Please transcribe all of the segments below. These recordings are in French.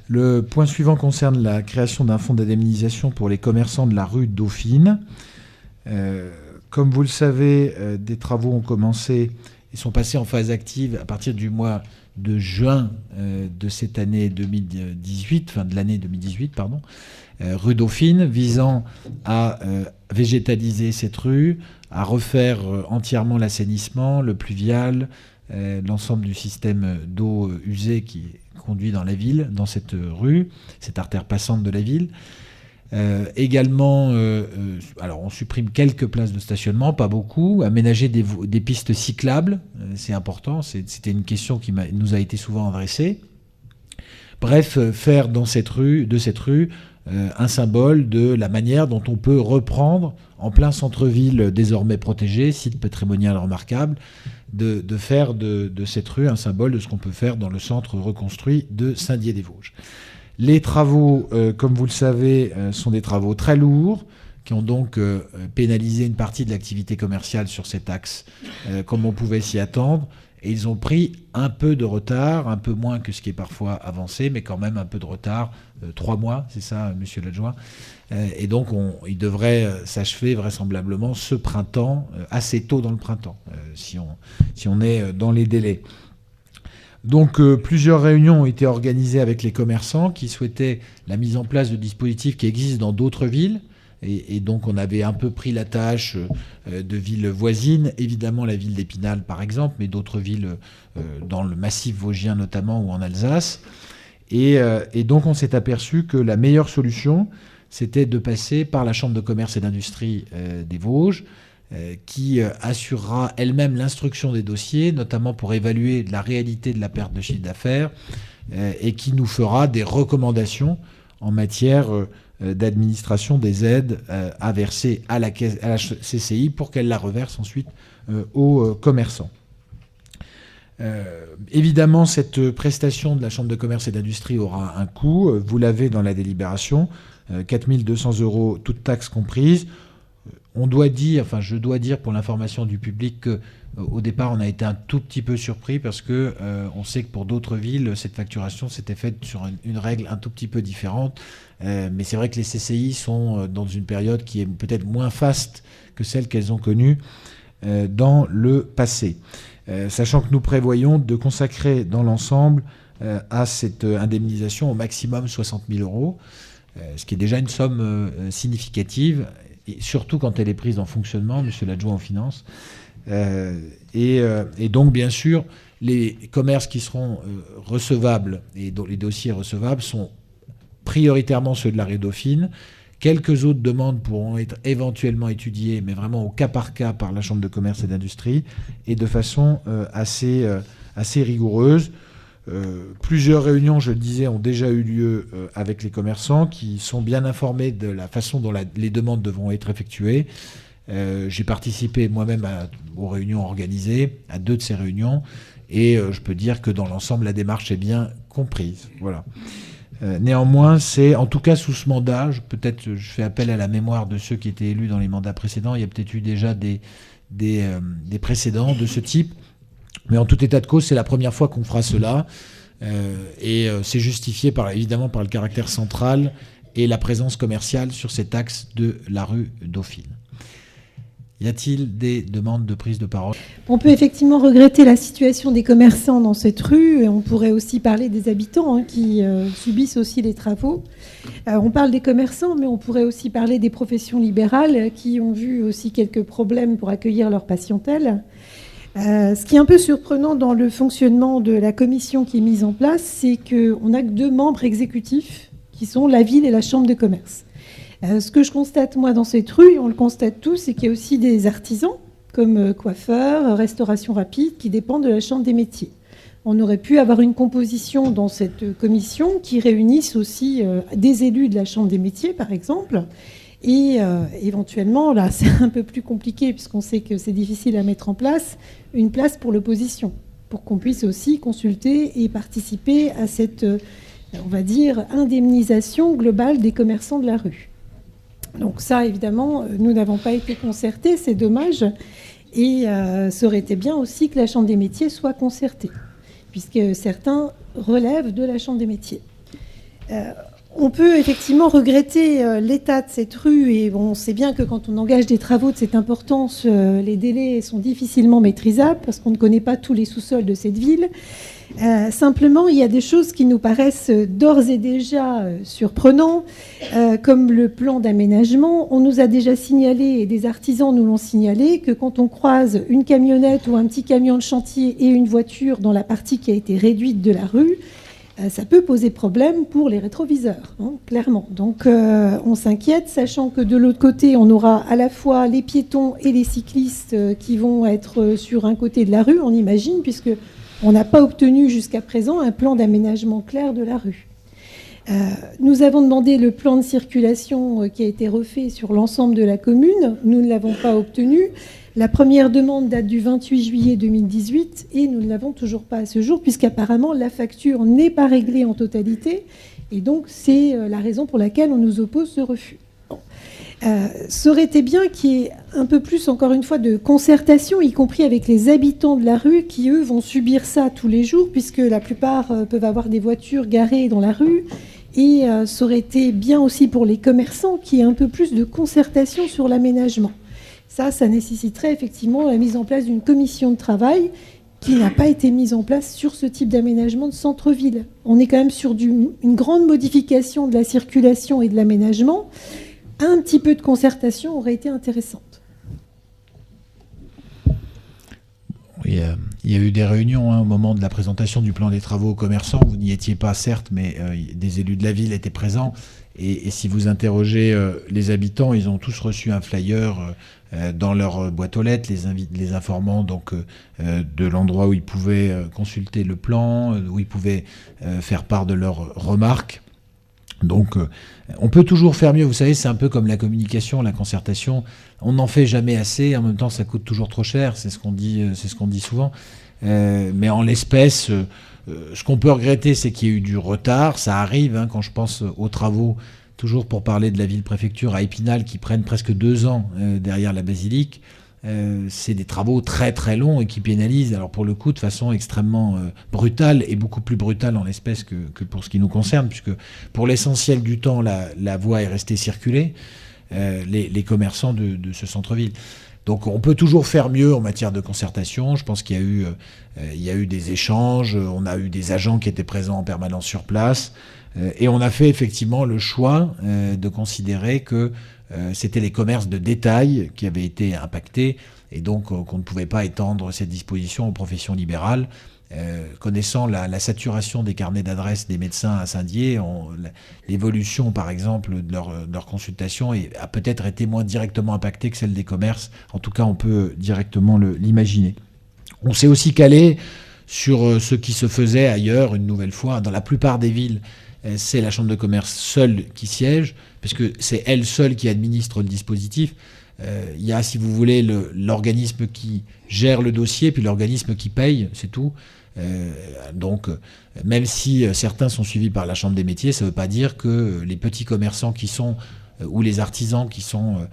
Le point suivant concerne la création d'un fonds d'indemnisation pour les commerçants de la rue Dauphine. Comme vous le savez, des travaux ont commencé et sont passés en phase active à partir du mois de juin de cette année 2018, fin de l'année 2018, pardon, rue Dauphine, visant à végétaliser cette rue, à refaire entièrement l'assainissement, le pluvial, l'ensemble du système d'eau usée qui conduit dans la ville, dans cette rue, cette artère passante de la ville. Également, alors on supprime quelques places de stationnement, pas beaucoup, aménager des pistes cyclables, c'est important, c'était une question qui nous a été souvent adressée. Bref, faire de cette rue un symbole de la manière dont on peut reprendre, en plein centre-ville désormais protégé, site patrimonial remarquable, de faire de cette rue un symbole de ce qu'on peut faire dans le centre reconstruit de Saint-Dié-des-Vosges. Les travaux, comme vous le savez, sont des travaux très lourds, qui ont donc pénalisé une partie de l'activité commerciale sur cet axe, comme on pouvait s'y attendre. Et ils ont pris un peu de retard, un peu moins que ce qui est parfois avancé, mais quand même un peu de retard, 3 mois, c'est ça, monsieur l'adjoint. Et donc, il devrait s'achever vraisemblablement ce printemps, assez tôt dans le printemps, si on est dans les délais. Donc, plusieurs réunions ont été organisées avec les commerçants qui souhaitaient la mise en place de dispositifs qui existent dans d'autres villes. Et donc, on avait un peu pris la tâche de villes voisines, évidemment la ville d'Épinal par exemple, mais d'autres villes dans le massif vosgien notamment ou en Alsace. Et donc, on s'est aperçu que la meilleure solution, c'était de passer par la Chambre de commerce et d'industrie des Vosges, qui assurera elle-même l'instruction des dossiers, notamment pour évaluer la réalité de la perte de chiffre d'affaires, et qui nous fera des recommandations en matière d'administration des aides à verser à la CCI pour qu'elle la reverse ensuite aux commerçants. Évidemment, cette prestation de la Chambre de commerce et d'industrie aura un coût. Vous l'avez dans la délibération, 4 200 €, toutes taxes comprises. Je dois dire pour l'information du public qu'au départ, on a été un tout petit peu surpris parce que on sait que pour d'autres villes, cette facturation s'était faite sur une règle un tout petit peu différente. Mais c'est vrai que les CCI sont dans une période qui est peut-être moins faste que celle qu'elles ont connue dans le passé. Sachant que nous prévoyons de consacrer dans l'ensemble à cette indemnisation au maximum 60 000 €, ce qui est déjà une somme significative, et surtout quand elle est prise en fonctionnement, monsieur l'adjoint aux finances. Et donc, bien sûr, les commerces qui seront recevables et dont les dossiers recevables sont prioritairement ceux de la rue Dauphine. Quelques autres demandes pourront être éventuellement étudiées, mais vraiment au cas par cas par la Chambre de commerce et d'industrie, et de façon assez rigoureuse. Plusieurs réunions, je le disais, ont déjà eu lieu avec les commerçants qui sont bien informés de la façon dont les demandes devront être effectuées. J'ai participé moi-même aux réunions organisées, à 2 de ces réunions, et je peux dire que dans l'ensemble, la démarche est bien comprise. Voilà. Néanmoins, c'est en tout cas sous ce mandat, je fais appel à la mémoire de ceux qui étaient élus dans les mandats précédents. Il y a peut-être eu déjà des précédents de ce type. Mais en tout état de cause, c'est la première fois qu'on fera cela. Et c'est justifié évidemment par le caractère central et la présence commerciale sur cet axe de la rue Dauphine. Y a-t-il des demandes de prise de parole ? On peut effectivement regretter la situation des commerçants dans cette rue. Et on pourrait aussi parler des habitants qui subissent aussi les travaux. On parle des commerçants, mais on pourrait aussi parler des professions libérales qui ont vu aussi quelques problèmes pour accueillir leur patientèle. Ce qui est un peu surprenant dans le fonctionnement de la commission qui est mise en place, c'est qu'on n'a que 2 membres exécutifs, qui sont la ville et la chambre de commerce. Ce que je constate, moi, dans cette rue, et on le constate tous, c'est qu'il y a aussi des artisans, comme coiffeurs, restauration rapide, qui dépendent de la chambre des métiers. On aurait pu avoir une composition dans cette commission qui réunisse aussi des élus de la chambre des métiers, par exemple. Et éventuellement, là, c'est un peu plus compliqué puisqu'on sait que c'est difficile à mettre en place, une place pour l'opposition, pour qu'on puisse aussi consulter et participer à cette, on va dire, indemnisation globale des commerçants de la rue. Donc ça, évidemment, nous n'avons pas été concertés, c'est dommage. Et ça aurait été bien aussi que la Chambre des métiers soit concertée, puisque certains relèvent de la Chambre des métiers. On peut effectivement regretter l'état de cette rue, et on sait bien que quand on engage des travaux de cette importance, les délais sont difficilement maîtrisables parce qu'on ne connaît pas tous les sous-sols de cette ville. Simplement, il y a des choses qui nous paraissent d'ores et déjà surprenantes, comme le plan d'aménagement. On nous a déjà signalé, et des artisans nous l'ont signalé, que quand on croise une camionnette ou un petit camion de chantier et une voiture dans la partie qui a été réduite de la rue, ça peut poser problème pour les rétroviseurs, hein, clairement. Donc on s'inquiète, sachant que de l'autre côté, on aura à la fois les piétons et les cyclistes qui vont être sur un côté de la rue, on imagine, puisque on n'a pas obtenu jusqu'à présent un plan d'aménagement clair de la rue. Nous avons demandé le plan de circulation qui a été refait sur l'ensemble de la commune. Nous ne l'avons pas obtenu. La première demande date du 28 juillet 2018 et nous ne l'avons toujours pas à ce jour, puisqu'apparemment la facture n'est pas réglée en totalité. Et donc c'est la raison pour laquelle on nous oppose ce refus. Ça aurait été bien qu'il y ait un peu plus, encore une fois, de concertation, y compris avec les habitants de la rue qui, eux, vont subir ça tous les jours, puisque la plupart peuvent avoir des voitures garées dans la rue. Et ça aurait été bien aussi pour les commerçants qu'il y ait un peu plus de concertation sur l'aménagement. Ça nécessiterait effectivement la mise en place d'une commission de travail qui n'a pas été mise en place sur ce type d'aménagement de centre-ville. On est quand même sur une grande modification de la circulation et de l'aménagement. Un petit peu de concertation aurait été intéressante. Oui, il y a eu des réunions au moment de la présentation du plan des travaux aux commerçants. Vous n'y étiez pas, certes, mais des élus de la ville étaient présents. Et si vous interrogez les habitants, ils ont tous reçu un flyer dans leur boîte aux lettres, les informant donc de l'endroit où ils pouvaient consulter le plan, où ils pouvaient faire part de leurs remarques. Donc, on peut toujours faire mieux. Vous savez, c'est un peu comme la communication, la concertation. On n'en fait jamais assez. En même temps, ça coûte toujours trop cher. C'est ce qu'on dit souvent. Mais en l'espèce, ce qu'on peut regretter, c'est qu'il y a eu du retard. Ça arrive, hein, quand je pense aux travaux, toujours pour parler de la ville-préfecture à Épinal, qui prennent presque 2 ans derrière la basilique. C'est des travaux très très longs et qui pénalisent, alors pour le coup, de façon extrêmement brutale, et beaucoup plus brutale en l'espèce que pour ce qui nous concerne, puisque pour l'essentiel du temps, la voie est restée circulée, les commerçants de ce centre-ville. Donc on peut toujours faire mieux en matière de concertation. Je pense qu'il y a eu des échanges, on a eu des agents qui étaient présents en permanence sur place, et on a fait effectivement le choix de considérer que c'était les commerces de détail qui avaient été impactés, et donc qu'on ne pouvait pas étendre cette disposition aux professions libérales. Connaissant la saturation des carnets d'adresses des médecins à Saint-Dié, l'évolution par exemple de leur consultation a peut-être été moins directement impactée que celle des commerces. En tout cas, on peut directement l'imaginer. On s'est aussi calé sur ce qui se faisait ailleurs, une nouvelle fois. Dans la plupart des villes, c'est la chambre de commerce seule qui siège, parce que c'est elle seule qui administre le dispositif. Il y a, si vous voulez, l'organisme qui gère le dossier, puis l'organisme qui paye, c'est tout. Donc, même si certains sont suivis par la Chambre des métiers, ça ne veut pas dire que les petits commerçants qui sont, ou les artisans qui sont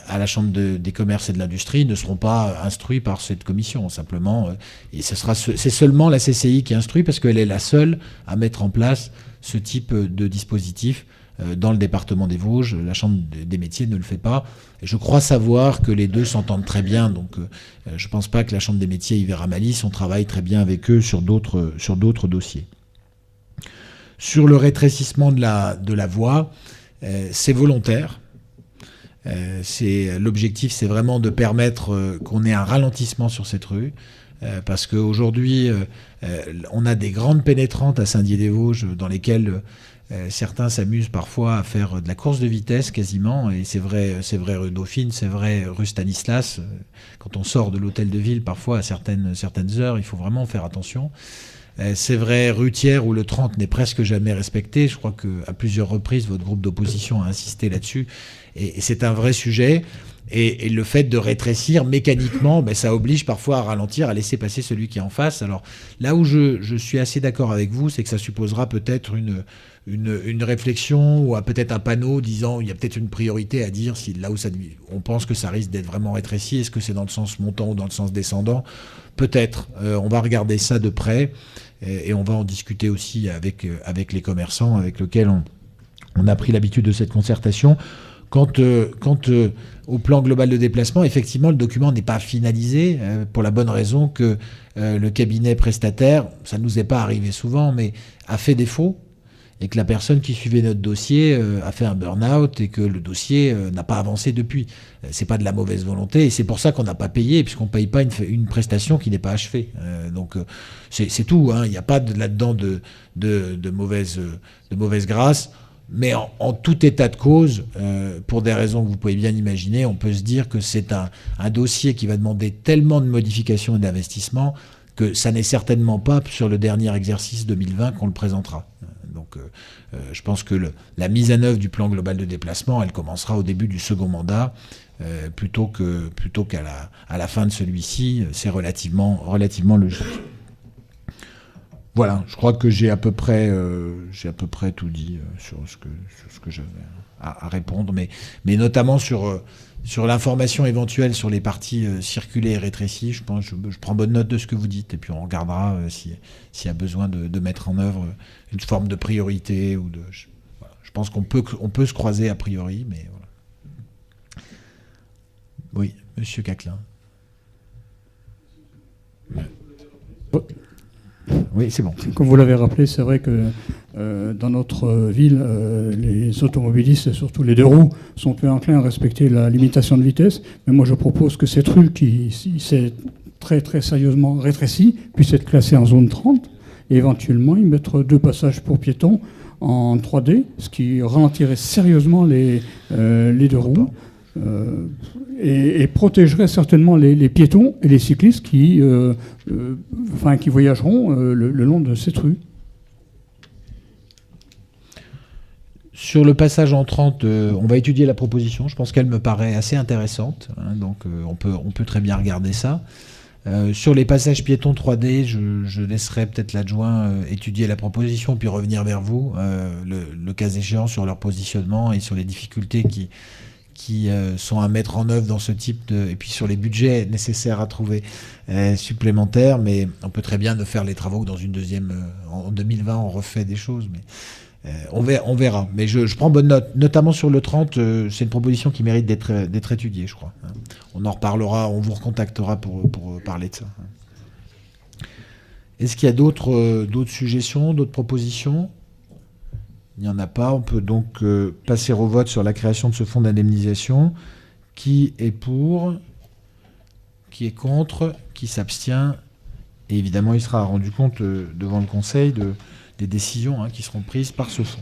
à la Chambre des commerces et de l'industrie ne seront pas instruits par cette commission. Simplement, et c'est seulement la CCI qui instruit, parce qu'elle est la seule à mettre en place ce type de dispositif. Dans le département des Vosges, la Chambre des métiers ne le fait pas. Et je crois savoir que les deux s'entendent très bien, donc je ne pense pas que la Chambre des métiers y verra malice. On travaille très bien avec eux sur d'autres dossiers. Sur le rétrécissement de la voie, c'est volontaire. L'objectif, c'est vraiment de permettre qu'on ait un ralentissement sur cette rue. Parce qu'aujourd'hui, on a des grandes pénétrantes à Saint-Dié-des-Vosges dans lesquelles certains s'amusent parfois à faire de la course de vitesse quasiment, et c'est vrai rue Dauphine, c'est vrai rue Stanislas. Quand on sort de l'hôtel de ville, parfois à certaines heures, il faut vraiment faire attention. C'est vrai rue Thiers, où le 30 n'est presque jamais respecté. Je crois qu'à plusieurs reprises, votre groupe d'opposition a insisté là-dessus, et c'est un vrai sujet. Et le fait de rétrécir mécaniquement, ça oblige parfois à ralentir, à laisser passer celui qui est en face. Alors là où je suis assez d'accord avec vous, c'est que ça supposera peut-être une réflexion ou peut-être un panneau disant il y a peut-être une priorité à dire si là où on pense que ça risque d'être vraiment rétréci, est-ce que c'est dans le sens montant ou dans le sens descendant? Peut-être. On va regarder ça de près et on va en discuter aussi avec les commerçants avec lesquels on a pris l'habitude de cette concertation. Quant au plan global de déplacement, effectivement, le document n'est pas finalisé pour la bonne raison que le cabinet prestataire, ça ne nous est pas arrivé souvent, mais a fait défaut et que la personne qui suivait notre dossier a fait un burn-out et que le dossier n'a pas avancé depuis. C'est pas de la mauvaise volonté et c'est pour ça qu'on n'a pas payé, puisqu'on ne paye pas une prestation qui n'est pas achevée. Donc c'est tout, hein. Il n'y a pas là-dedans de mauvaise grâce. Mais en tout état de cause, pour des raisons que vous pouvez bien imaginer, on peut se dire que c'est un dossier qui va demander tellement de modifications et d'investissements que ça n'est certainement pas sur le dernier exercice 2020 qu'on le présentera. Donc je pense que la mise en œuvre du plan global de déplacement, elle commencera au début du second mandat, plutôt qu'à la fin de celui-ci. C'est relativement logique. Voilà, je crois que j'ai à peu près tout dit sur ce que j'avais à répondre, mais notamment sur l'information éventuelle sur les parties circulées et rétrécies. Je prends bonne note de ce que vous dites et puis on regardera s'il y a besoin de mettre en œuvre une forme de priorité ou voilà. Je pense qu'on peut se croiser a priori, mais voilà. Oui, Monsieur Caclin. Oui, c'est bon. Comme vous l'avez rappelé, c'est vrai que dans notre ville, les automobilistes, et surtout les deux roues, sont peu enclins à respecter la limitation de vitesse. Mais moi, je propose que cette rue, qui s'est très très sérieusement rétrécie, puisse être classée en zone 30 et éventuellement y mettre 2 passages pour piétons en 3D, ce qui ralentirait sérieusement les deux roues. Et protégerait certainement les piétons et les cyclistes qui voyageront le long de cette rue. Sur le passage en 30, on va étudier la proposition. Je pense qu'elle me paraît assez intéressante, hein, donc on peut très bien regarder ça. Sur les passages piétons 3D, je laisserai peut-être l'adjoint étudier la proposition puis revenir vers vous, le cas échéant, sur leur positionnement et sur les difficultés qui sont à mettre en œuvre dans ce type et puis sur les budgets nécessaires à trouver supplémentaires, mais on peut très bien ne faire les travaux que dans une deuxième... en 2020, on refait des choses, mais on verra. Mais je prends bonne note, notamment sur le 30, c'est une proposition qui mérite d'être étudiée, je crois. On en reparlera, on vous recontactera pour parler de ça. Est-ce qu'il y a d'autres suggestions, d'autres propositions ? Il n'y en a pas. On peut donc passer au vote sur la création de ce fonds d'indemnisation. Qui est pour ? Qui est contre ? Qui s'abstient ? Et évidemment, il sera rendu compte devant le Conseil des décisions qui seront prises par ce fonds.